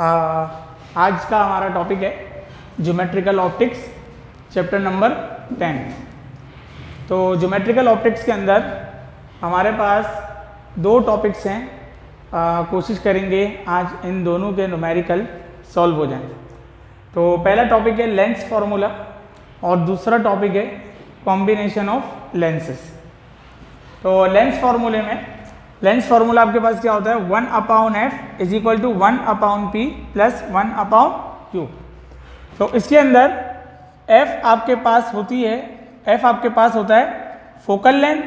आज का हमारा टॉपिक है ज्योमेट्रिकल ऑप्टिक्स, चैप्टर नंबर 10। तो ज्योमेट्रिकल ऑप्टिक्स के अंदर हमारे पास दो टॉपिक्स हैं। कोशिश करेंगे आज इन दोनों के न्यूमेरिकल सॉल्व हो जाएं। तो पहला टॉपिक है लेंस फार्मूला और दूसरा टॉपिक है कॉम्बिनेशन ऑफ लेंसेस। तो लेंस फार्मूले में लेंस फार्मूला आपके पास क्या होता है, 1/f is equal to 1/p plus 1/q। तो इसके अंदर f आपके पास होती है, f आपके पास होता है फोकल लेंथ,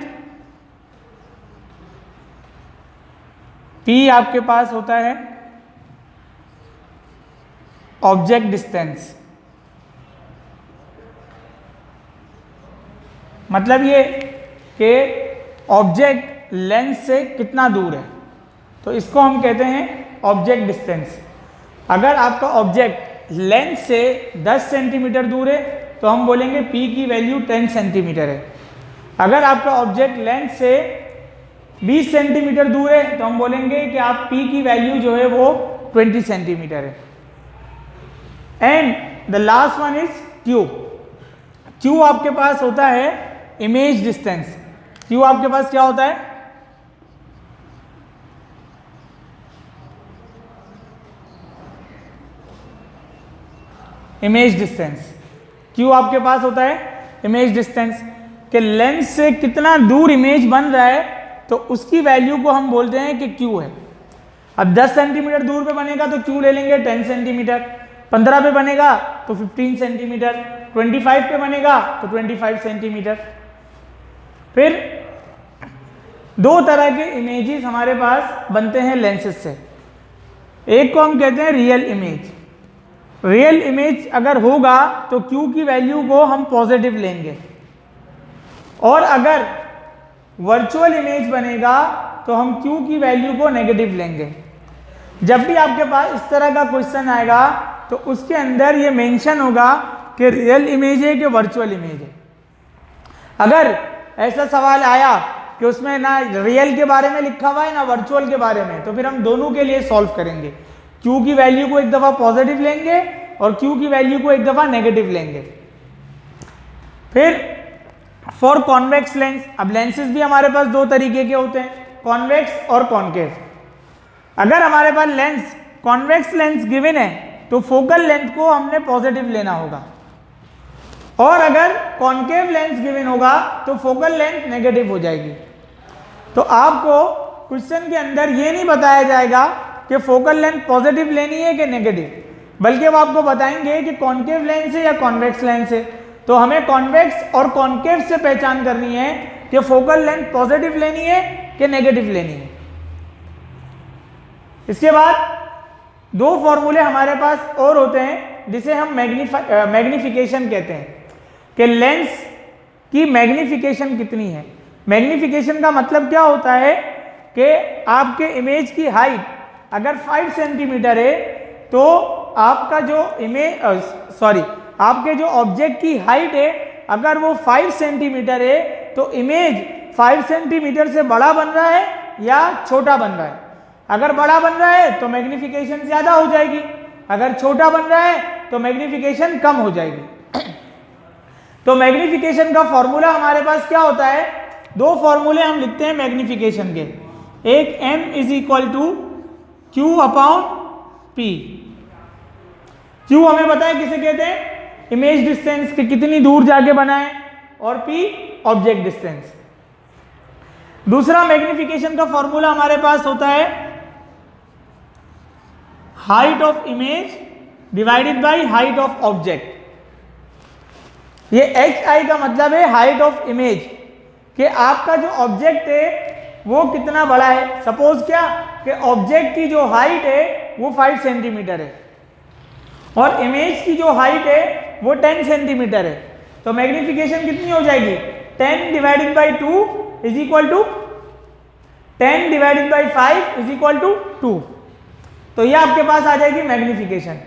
p आपके पास होता है ऑब्जेक्ट डिस्टेंस। मतलब ये कि ऑब्जेक्ट लेंस से कितना दूर है, तो इसको हम कहते हैं ऑब्जेक्ट डिस्टेंस। अगर आपका ऑब्जेक्ट लेंस से 10 सेंटीमीटर दूर है तो हम बोलेंगे p की वैल्यू 10 सेंटीमीटर है। अगर आपका ऑब्जेक्ट लेंस से 20 सेंटीमीटर दूर है तो हम बोलेंगे कि आप p की वैल्यू जो है वो 20 सेंटीमीटर है। And the last one is q। q आपके पास होता है इमेज डिस्टेंस। q आपके पास क्या होता है, इमेज डिस्टेंस। q आपके पास होता है इमेज डिस्टेंस कि लेंस से कितना दूर इमेज बन रहा है, तो उसकी वैल्यू को हम बोलते हैं कि q है। अब 10 सेंटीमीटर दूर पे बनेगा तो q ले लेंगे 10 सेंटीमीटर, 15 पे बनेगा तो 15 सेंटीमीटर, 25 पे बनेगा तो 25 सेंटीमीटर। फिर दो तरह के इमेजेस हमारे पास बनते हैं लेंसेज से। एक को हम कहते हैं रियल इमेज। रियल इमेज अगर होगा तो q की वैल्यू को हम पॉजिटिव लेंगे, और अगर वर्चुअल इमेज बनेगा तो हम q की वैल्यू को नेगेटिव लेंगे। जब भी आपके पास इस तरह का क्वेश्चन आएगा तो उसके अंदर ये मेंशन होगा कि रियल इमेज है कि वर्चुअल इमेज है। अगर ऐसा सवाल आया कि उसमें ना रियल के बारे में लिखा हुआ है ना वर्चुअल के बारे में, तो फिर हम दोनों के लिए सॉल्व करेंगे। q की वैल्यू को एक दफा पॉजिटिव लेंगे और q की वैल्यू को एक दफा नेगेटिव लेंगे। फिर फॉर कॉन्वेक्स लेंस, अब लेंसेज भी हमारे पास दो तरीके के होते हैं, कॉन्वेक्स और कॉन्केव। अगर हमारे पास लेंस कॉन्वेक्स लेंस गिवन है तो फोकल लेंथ को हमने पॉजिटिव लेना होगा, और अगर कॉन्केव लेंस गिवन होगा तो फोकल लेंथ नेगेटिव हो जाएगी। तो आपको क्वेश्चन के अंदर ये नहीं बताया जाएगा कि फोकल लेंथ पॉजिटिव लेनी है कि नेगेटिव, बल्कि वो आपको बताएंगे कि कॉन्केव लेंस है या कॉन्वेक्स लेंस है। तो हमें कॉन्वेक्स और कॉन्केव से पहचान करनी है कि फोकल लेंथ पॉजिटिव लेनी है कि नेगेटिव लेनी है। इसके बाद दो फॉर्मूले हमारे पास और होते हैं जिसे हम मैग्निफिकेशन कहते हैं कि लेंस की मैग्निफिकेशन कितनी है। मैग्निफिकेशन का मतलब क्या होता है कि आपके इमेज की हाइट अगर 5 सेंटीमीटर है तो आपका जो आपके जो ऑब्जेक्ट की हाइट है अगर वो 5 सेंटीमीटर है तो इमेज 5 सेंटीमीटर से बड़ा बन रहा है या छोटा बन रहा है। अगर बड़ा बन रहा है तो मैग्निफिकेशन ज्यादा हो जाएगी, अगर छोटा बन रहा है तो मैग्निफिकेशन कम हो जाएगी। तो मैग्निफिकेशन का फॉर्मूला हमारे पास क्या होता है, दो फॉर्मूले हम लिखते हैं मैग्निफिकेशन के। एक m is equal to q/p। q हमें पता है किसे कहते हैं, इमेज डिस्टेंस कि कितनी दूर जाके बना है, और p ऑब्जेक्ट डिस्टेंस। दूसरा मैग्निफिकेशन का फॉर्मूला हमारे पास होता है height of image divided by height of object. ये hi का मतलब है हाइट ऑफ इमेज, कि आपका जो ऑब्जेक्ट है वो कितना बड़ा है। सपोज क्या कि ऑब्जेक्ट की जो हाइट है वो 5 सेंटीमीटर है और इमेज की जो हाइट है वो 10 सेंटीमीटर है, तो मैग्निफिकेशन कितनी हो जाएगी, 10 divided by 2 is equal to 10 divided by 5 is equal to 2। तो ये आपके पास आ जाएगी मैग्निफिकेशन।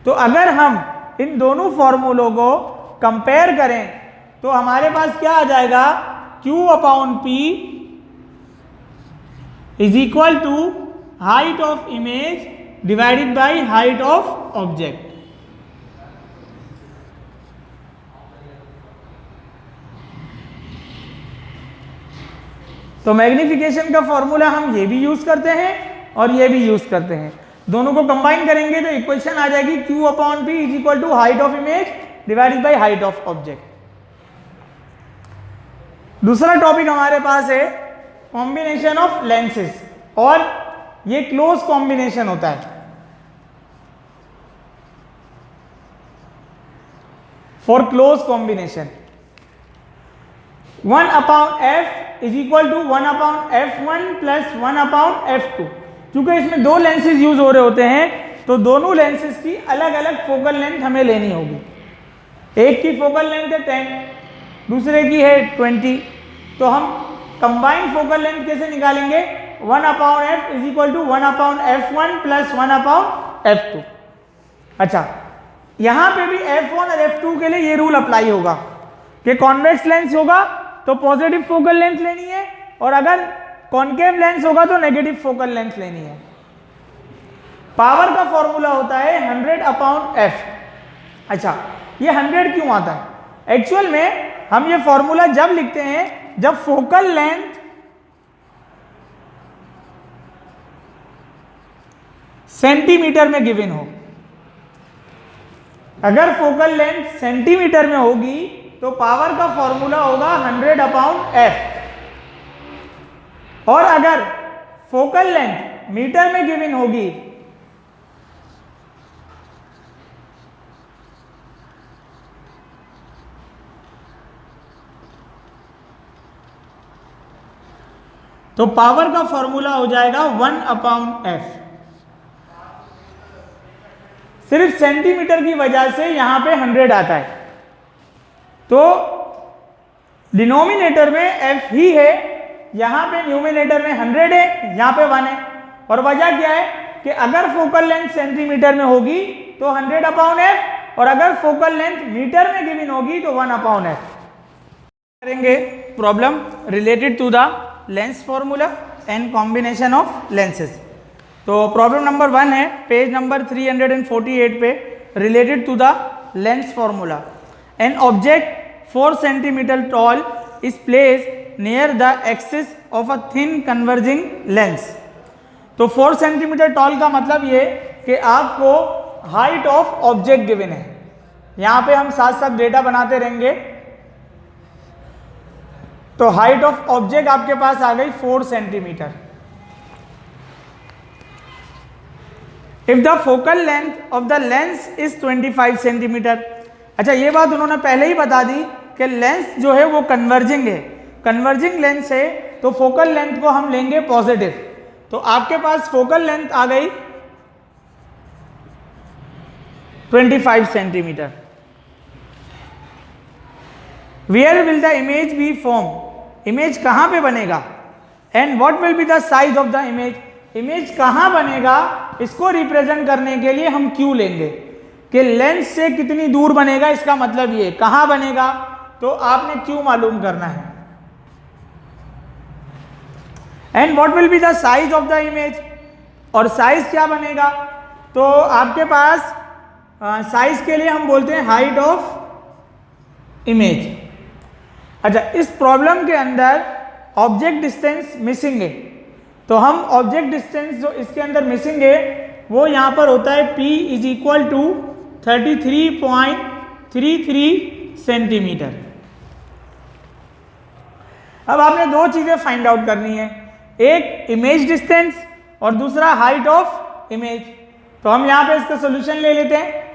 तो अगर हम इन दोनों फॉर्मूलों को कंपेयर करें तो हमारे पास क्या आ जाएगा, q/p is equal to height of image divided by height of object. तो मैग्निफिकेशन का फॉर्मूला हम ये भी यूज करते हैं और ये भी यूज करते हैं, दोनों को कंबाइन करेंगे तो इक्वेशन आ जाएगी Q upon P is equal to height of image divided by height of object. दूसरा टॉपिक हमारे पास है कॉम्बिनेशन ऑफ लेंसेज, और ये क्लोज कॉम्बिनेशन होता है। For close combination 1 upon f is equal to 1 upon f1 plus 1 upon f2। क्योंकि इसमें दो लेंसेज यूज हो रहे होते हैं तो दोनों लेंसेज की अलग अलग फोकल लेंथ हमें लेनी होगी। एक की फोकल लेंथ है 10, दूसरे की है 20, तो हम कंबाइंड फोकल लेंथ कैसे निकालेंगे? 1 upon f is equal to 1 upon f1 plus 1 upon f2। अच्छा, यहां पे भी f1 और f2 के लिए ये रूल अप्लाई होगा कि कॉन्वेक्स लेंस होगा तो पॉजिटिव फोकल लेंथ लेनी है, और अगर कॉनकेव लेंस होगा तो नेगेटिव फोकल लेंथ लेनी है। पावर का फॉर्मूला होता है 100 अपॉन f। अच्छा, ये 100 क्यों आता है? एक्चुअल में हम ये फॉर्मूला जब लिखते हैं जब फोकल लेंथ सेंटीमीटर में गिवन हो। अगर फोकल लेंथ सेंटीमीटर में होगी तो पावर का फॉर्मूला होगा 100 अपॉन f, और अगर फोकल लेंथ मीटर में गिवन होगी तो पावर का फॉर्मूला हो जाएगा 1 अपॉन f। सिर्फ सेंटीमीटर की वजह से यहां पे 100 आता है, तो डिनोमिनेटर में f ही है, यहां पे न्यूमिनेटर में 100 है, यहां पे 1 है। और वजह क्या है कि अगर फोकल लेंथ सेंटीमीटर में होगी तो 100 अपॉन f, और अगर फोकल लेंथ मीटर में गिवन होगी तो 1 अपॉन f। करेंगे problem related to the lens formula and combination of lenses. तो प्रॉब्लम नंबर 1 है पेज नंबर 348 पे, related to the lens formula. An object 4 centimetre tall is placed near the axis of a thin converging lens. तो 4 centimetre toll का मतलब ये कि आपको height of object given है। यहां पे हम साथ साथ डेटा बनाते रहेंगे। तो हाइट ऑफ ऑब्जेक्ट आपके पास आ गई 4 centimetre. If the focal length of the lens is 25 centimetre. अच्छा, ये बात उन्होंने पहले ही बता दी कि लेंस जो है वो कन्वर्जिंग है। कन्वर्जिंग लेंस है तो फोकल लेंथ को हम लेंगे पॉजिटिव। तो आपके पास फोकल लेंथ आ गई 25 centimetre. Where will the image be form? Image कहां पे बनेगा? And what will be the size of the image? Image कहां बनेगा, इसको रिप्रेजेंट करने के लिए हम क्यू लेंगे कि लेंस से कितनी दूर बनेगा। इसका मतलब ये कहां बनेगा, तो आपने क्यू मालूम करना है। And what will be the size of the image? और साइज क्या बनेगा, तो आपके पास साइज के लिए हम बोलते हैं हाइट ऑफ इमेज। अच्छा, इस प्रॉब्लम के अंदर ऑब्जेक्ट डिस्टेंस मिसिंग है, तो हम ऑब्जेक्ट डिस्टेंस जो इसके अंदर मिसिंग है वो यहां पर होता है p is equal to 33.33 centimetre. अब आपने दो चीजें फाइंड आउट करनी है, एक इमेज डिस्टेंस और दूसरा हाइट ऑफ इमेज। तो हम यहां पे इसका सॉल्यूशन ले लेते हैं।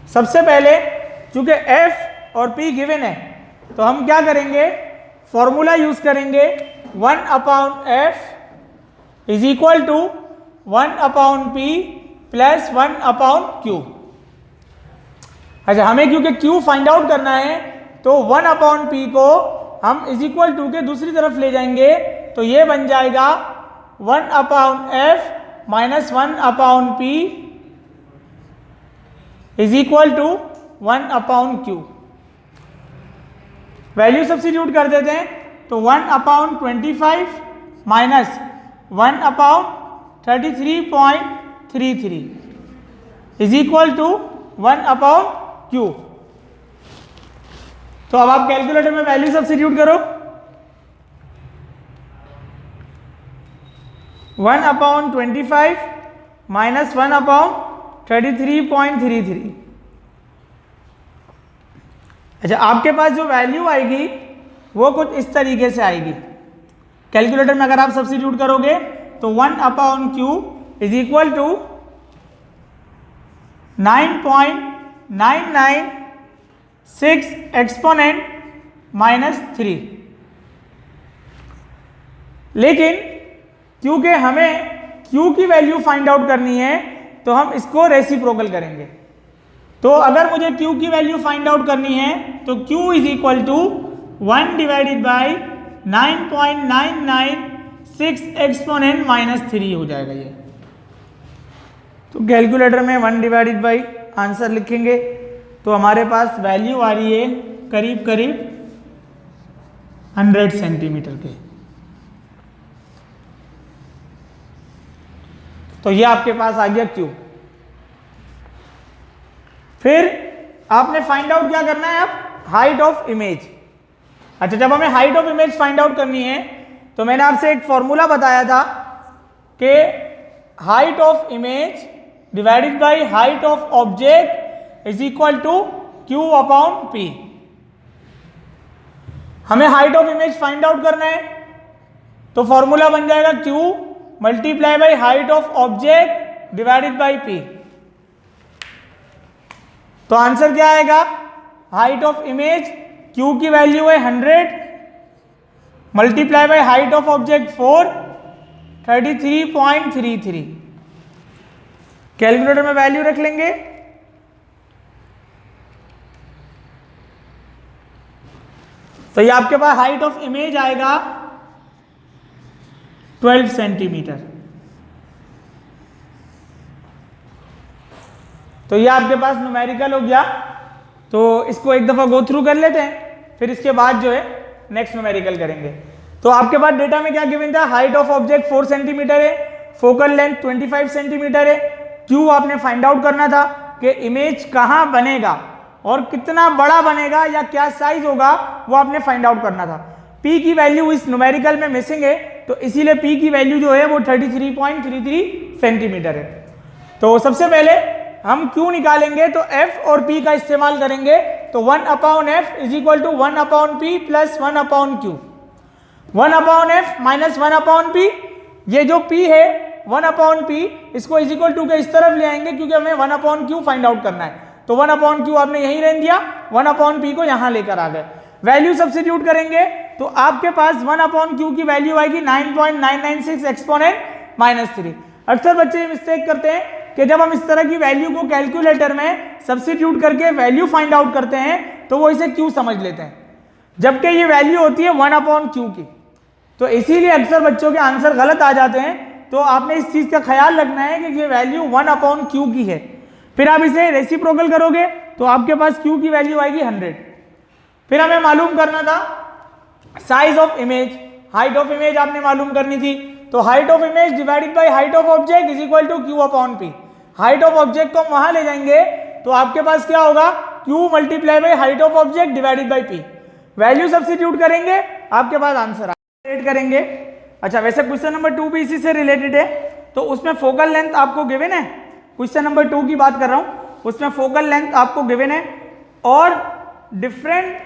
सबसे पहले चूंकि f और p गिवन है तो हम क्या करेंगे, फॉर्मूला यूज करेंगे 1 upon f is equal to 1 upon p plus 1 upon q। अच्छा, हमें क्योंकि q फाइंड आउट करना है तो 1 अपॉन p को हम इज इक्वल टू के दूसरी तरफ ले जाएंगे, तो ये बन जाएगा 1 upon f minus 1 upon p is equal to 1 upon q। Value substitute कर देते हैं तो 1/25 minus 1/33.33 is equal to 1/Q। तो अब आप कैलकुलेटर में वैल्यू सब्स्टिट्यूट करो, 1/25 माइनस 1/33.33। अच्छा, आपके पास जो वैल्यू आएगी वो कुछ इस तरीके से आएगी। कैलकुलेटर में अगर आप सब्स्टिट्यूट करोगे तो 1/Q is equal to 9.996 exponent -3। लेकिन क्योंकि हमें Q की वैल्यू फाइंड आउट करनी है तो हम इसको रेसिप्रोकल करेंगे। तो अगर मुझे Q की वैल्यू फाइंड आउट करनी है तो Q is equal to 1 divided by 9.996 exponent -3 हो जाएगा ये। तो कैलकुलेटर में 1 डिवाइडेड बाई आंसर लिखेंगे तो हमारे पास वैल्यू आ रही है करीब करीब 100 सेंटीमीटर के। तो ये आपके पास आ गया Q। फिर आपने फाइंड आउट क्या करना है अब, हाइट ऑफ इमेज। अच्छा, जब हमें height of image find out करनी है तो मैंने आपसे एक फॉर्मूला बताया था कि height of image divided by height of object is equal to Q/P। हमें height of image find out करना है तो फॉर्मूला बन जाएगा Q multiply by height of object divided by P। तो आंसर क्या आएगा, हाइट ऑफ इमेज Q की वैल्यू है 100 multiply by height of object 433.33। Calculator में वैल्यू रख लेंगे तो ये आपके पास हाइट ऑफ इमेज आएगा 12 सेंटीमीटर। तो ये आपके पास न्यूमेरिकल हो गया। तो इसको एक दफा गो थ्रू कर लेते हैं, फिर इसके बाद जो है नेक्स्ट न्यूमेरिकल करेंगे। तो आपके पास डेटा में क्या गिवन था, हाइट ऑफ ऑब्जेक्ट 4 सेंटीमीटर है, फोकल लेंथ 25 सेंटीमीटर है। क्यू आपने फाइंड आउट करना था कि इमेज कहाँ बनेगा और कितना बड़ा बनेगा या क्या साइज होगा, वो आपने फाइंड आउट करना था। पी की वैल्यू इस न्यूमेरिकल में मिसिंग है तो इसीलिए पी की वैल्यू जो है वो 33.33 सेंटीमीटर है। तो सबसे पहले हम Q निकालेंगे तो F और P का इस्तेमाल करेंगे। तो 1/F is equal to 1/P plus 1/Q। 1/F minus 1/P, ये जो P है 1/P इसको इज इक्वल टू के इस तरफ ले आएंगे क्योंकि हमें 1/Q फाइंड आउट करना है। तो 1/Q आपने यहीं रहने दिया, 1/P को यहां लेकर आ गए। वैल्यू सब्स्टिट्यूट करेंगे तो आपके पास 1/Q की वैल्यू आएगी 9.996 एक्सपोनेंट -3। अक्सर बच्चे मिस्टेक करते हैं कि जब हम इस तरह की वैल्यू को कैलकुलेटर में सब्स्टिट्यूट करके वैल्यू फाइंड आउट करते हैं तो वो इसे Q समझ लेते हैं, जबकि ये वैल्यू होती है 1/Q की। तो इसीलिए अक्सर बच्चों के आंसर गलत आ जाते हैं। तो आपने इस चीज का ख्याल रखना है कि ये वैल्यू 1/Q की है। फिर आप इसे रेसिप्रोकल करोगे तो आपके पास Q की वैल्यू आएगी 100। फिर हमें मालूम करना था size of image, height of image आपने मालूम करनी थी। तो height of image divided by height of object is equal to Q/P। Height of object को हम वहां ले जाएंगे तो आपके पास क्या होगा, Q multiply by height of object divided by P। Value substitute करेंगे आपके पास आंसर आएगा करेंगे। अच्छा, वैसे क्वेश्चन नंबर 2 भी इसी से रिलेटेड है। तो उसमें फोकल लेंथ आपको गिवन है, क्वेश्चन नंबर 2 की बात कर रहा हूं, उसमें फोकल लेंथ आपको गिवन है और डिफरेंट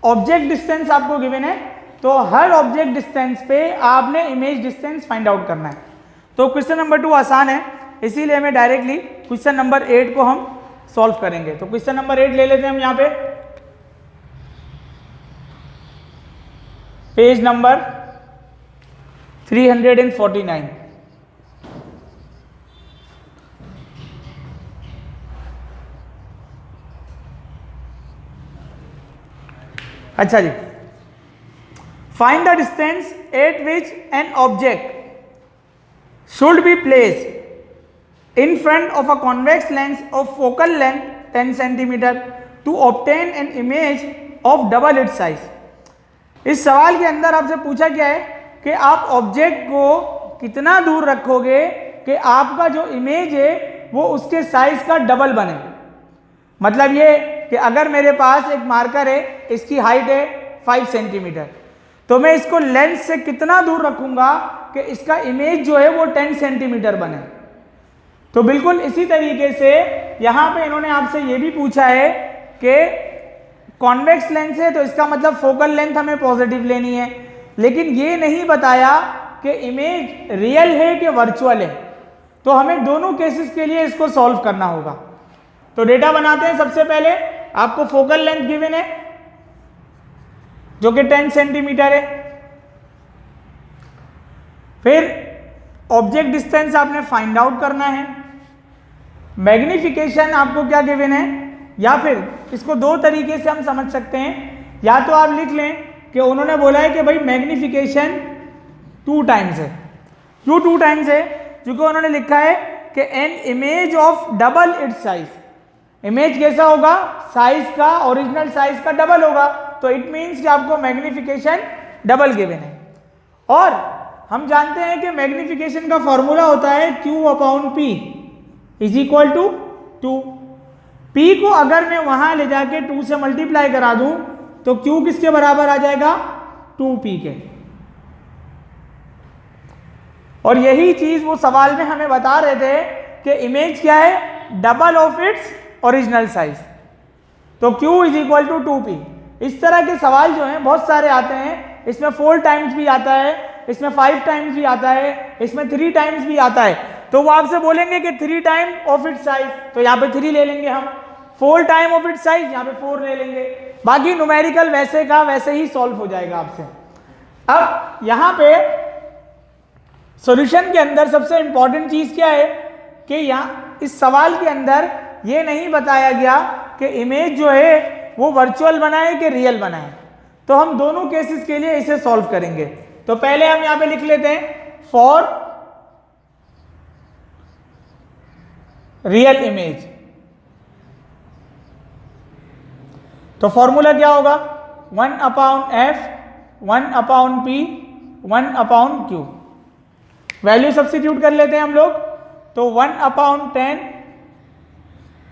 ऑब्जेक्ट डिस्टेंस आपको गिवन है। तो हर ऑब्जेक्ट डिस्टेंस पे आपने इमेज डिस्टेंस फाइंड आउट करना है। तो क्वेश्चन नंबर 2 आसान है, इसीलिए हमें डायरेक्टली क्वेश्चन नंबर 8 को हम सॉल्व करेंगे। तो क्वेश्चन नंबर 8 ले लेते हैं हम यहाँ पे, पेज नंबर 349। अच्छा जी, find the distance at which an object should be placed in front of a convex lens of focal length 10 cm to obtain an image of double it's size. इस सवाल के अंदर आपसे पूछा क्या है कि आप ऑब्जेक्ट को कितना दूर रखोगे कि आपका जो इमेज है वो उसके साइज का डबल बने। मतलब ये कि अगर मेरे पास एक मार्कर है, इसकी हाइट है 5 सेंटीमीटर, तो मैं इसको लेंस से कितना दूर रखूंगा कि इसका इमेज जो है वो 10 सेंटीमीटर बने। तो बिल्कुल इसी तरीके से यहाँ पे इन्होंने आपसे ये भी पूछा है कि कॉन्वेक्स लेंस है तो इसका मतलब फोकल लेंथ हमें पॉजिटिव लेनी है, लेकिन ये नहीं बताया कि इमेज रियल है कि वर्चुअल है। तो हमें दोनों केसेस के लिए इसको सॉल्व करना होगा। तो डेटा बनाते हैं। सबसे पहले आपको फोकल लेंथ गिवन है जो कि 10 सेंटीमीटर है। फिर ऑब्जेक्ट डिस्टेंस आपने फाइंड आउट करना है। मैग्निफिकेशन आपको क्या गिवन है, या फिर इसको दो तरीके से हम समझ सकते हैं। या तो आप लिख लें कि उन्होंने बोला है कि भाई मैग्निफिकेशन 2 टाइम्स है। क्यों 2 टाइम्स है? क्योंकि उन्होंने लिखा है कि an image of double it's size. Image कैसा होगा? साइज का, ओरिजिनल साइज का डबल होगा। तो इट मीन्स कि आपको मैग्निफिकेशन डबल गिवन है। और हम जानते हैं कि मैग्निफिकेशन का फॉर्मूला होता है Q upon P is equal to 2। P को अगर मैं वहां ले जाके 2 से मल्टीप्लाई करा दूं तो Q किसके बराबर आ जाएगा? 2P के। और यही चीज वो सवाल में हमें बता रहे थे कि इमेज क्या है? Double of its original size. तो Q is equal to 2P। इस तरह के सवाल जो हैं बहुत सारे आते हैं। इसमें 4 टाइम्स भी आता है, इसमें 5 टाइम्स भी आता है, इसमें 3 टाइम्स भी आता है। तो वो आपसे बोलेंगे कि 3 टाइम ऑफ इट्स साइज, तो यहाँ पे 3 ले लेंगे हम। 4 टाइम ऑफ इट्स साइज, यहाँ पे 4 ले लेंगे। बाकी न्यूमेरिकल वैसे का वैसे ही सॉल्व हो जाएगा आपसे। अब यहाँ पे सॉल्यूशन के अंदर सबसे इंपॉर्टेंट चीज क्या है कि यहाँ इस सवाल के अंदर ये नहीं बताया गया कि इमेज जो है वो वर्चुअल बनाए कि रियल बनाए। तो हम दोनों केसेस के लिए इसे सॉल्व करेंगे। तो पहले हम यहाँ पे लिख लेते हैं फॉर रियल इमेज। तो फॉर्मूला क्या होगा? 1 upon F, 1 upon P, 1 upon Q। Value substitute कर लेते हैं हम लोग। तो 1 upon 10,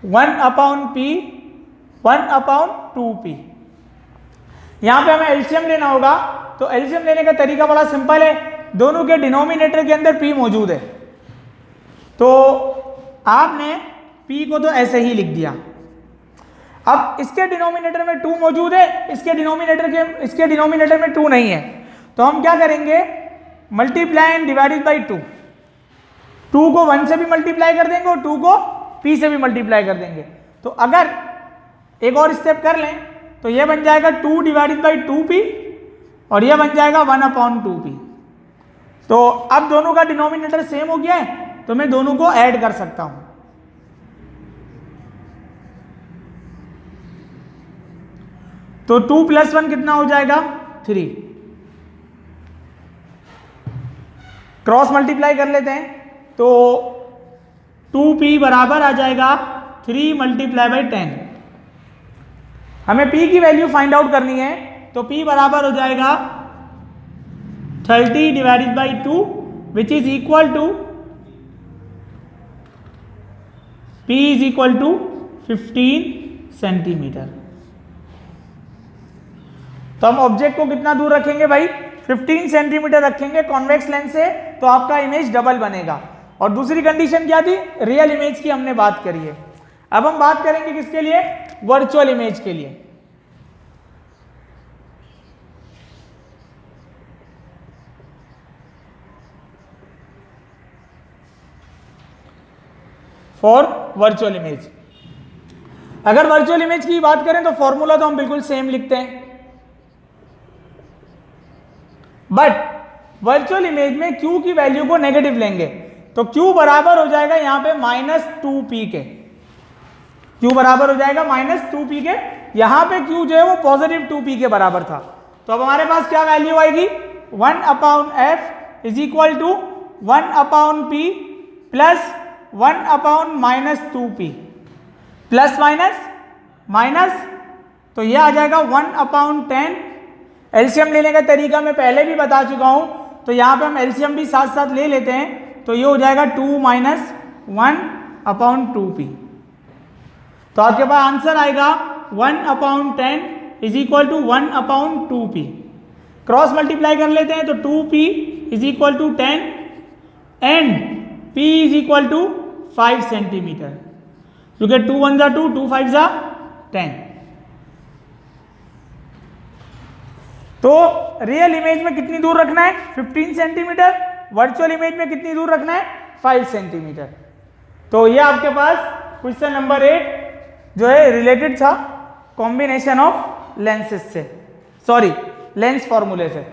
1 upon P, 1 upon 2P। यहां पे हमें एलसीएम लेना होगा। तो एलसीएम लेने का तरीका बड़ा सिंपल है। दोनों के डिनोमिनेटर के अंदर P मौजूद है, तो आपने P को तो ऐसे ही लिख दिया। अब इसके डिनोमिनेटर में 2 मौजूद है, इसके डिनोमिनेटर में 2 नहीं है। तो हम क्या करेंगे? Multiply and divided by 2। 2 को 1 से भी मल्टीप्लाई कर देंगे और 2 को P से भी मल्टीप्लाई कर देंगे। तो अगर एक और स्टेप कर लें तो यह बन जाएगा 2 डिवाइडेड बाई 2P और यह बन जाएगा 1 अपॉन 2P। तो अब दोनों का डिनोमिनेटर सेम हो गया है, तो मैं दोनों को ऐड कर सकता हूं। तो 2 + 1 कितना हो जाएगा? 3। क्रॉस मल्टीप्लाई कर लेते हैं। तो 2P बराबर आ जाएगा 3 मल्टीप्लाई बाई 10। हमें P की वैल्यू फाइंड आउट करनी है। तो P बराबर हो जाएगा 30 divided by 2 which is equal to P is equal to 15 centimetre. तो हम ऑब्जेक्ट को कितना दूर रखेंगे भाई? 15 सेंटीमीटर रखेंगे कॉन्वेक्स लेंस से, तो आपका इमेज डबल बनेगा। और दूसरी कंडीशन क्या थी? रियल इमेज की हमने बात करी है। अब हम बात करेंगे किसके लिए? वर्चुअल इमेज के लिए। फॉर वर्चुअल इमेज, अगर वर्चुअल इमेज की बात करें तो फॉर्मूला तो हम बिल्कुल सेम लिखते हैं, बट वर्चुअल इमेज में Q की वैल्यू को नेगेटिव लेंगे। तो Q बराबर हो जाएगा यहां पे -2P के। Q बराबर हो जाएगा -2P के। यहां पे Q जो है वो पॉजिटिव 2P के बराबर था। तो अब हमारे पास क्या वैल्यू आएगी? 1 upon F is equal to 1 upon P plus 1 upon -2P। Plus minus minus तो ये आ जाएगा 1/10। एलसीएम लेने का तरीका मैं पहले भी बता चुका हूं, तो यहाँ पे हम एलसीएम भी साथ साथ ले लेते हैं, तो ये हो जाएगा 2 - 1/2p। तो आपके पास आंसर आएगा 1/10 is equal to 1/2p। Cross multiply कर लेते हैं, तो 2p is equal to 10 and p is equal to 5 centimetre, क्योंकि 2 1 जा 2, 2 5 जा 10। तो रियल इमेज में कितनी दूर रखना है? 15 सेंटीमीटर। वर्चुअल इमेज में कितनी दूर रखना है? 5 सेंटीमीटर। तो ये आपके पास क्वेश्चन नंबर 8 जो है रिलेटेड था कॉम्बिनेशन ऑफ लेंसेज से, सॉरी लेंस फॉर्मूले से।